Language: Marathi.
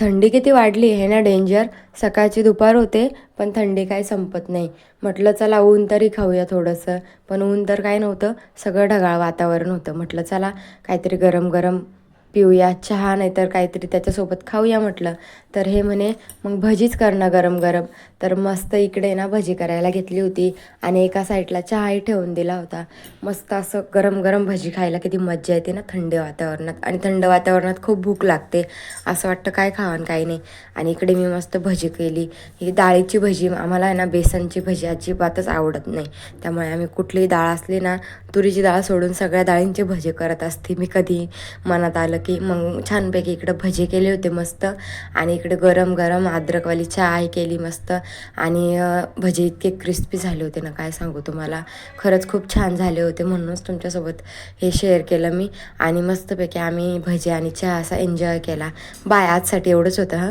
थंडी किती वाढली हे ना डेंजर. सकाळची दुपार होते पण थंडी काय संपत नाही. म्हटलं चला ऊन तरी खाऊया थोडंसं, पण ऊन तर काय नव्हतं, सगळं ढगाळ वातावरण होतं. म्हटलं चला काहीतरी गरम गरम पिऊया चहा, नाही तर काहीतरी त्याच्यासोबत खाऊया म्हटलं. तर हे म्हणे मग भजीच कर ना गरम गरम. तर मस्त इकडे ना भजी करायला घेतली होती आणि एका साईडला चहाही ठेवून दिला होता. मस्त असं गरम गरम भजी खायला किती मज्जा येते ना थंड वातावरणात. आणि थंड वातावरणात खूप भूक लागते, असं वाटतं काय खावं आणि काही नाही. आणि इकडे मी मस्त भजी केली. ही डाळीची भजी, आम्हाला आहे ना बेसनची भजी अजिबातच आवडत नाही. त्यामुळे आम्ही कुठलीही डाळ असली ना, तुरीची डाळ सोडून सगळ्या डाळींचे भजे करत असते मी कधी मनात आलं की. मग छानपैकी इकडं भजे केले होते मस्त. आणि इकडे गरम गरम अद्रकवाली चहा केली मस्त. आणि भजे इतके क्रिस्पी झाले होते ना काय सांगू तुम्हाला. खरंच खूप छान झाले होते, म्हणूनच तुमच्यासोबत हे शेअर केलं मी. आणि मस्तपैकी आम्ही भजी आणि चहा असा एन्जॉय केला. बाय, आजसाठी एवढंच होतं. हां.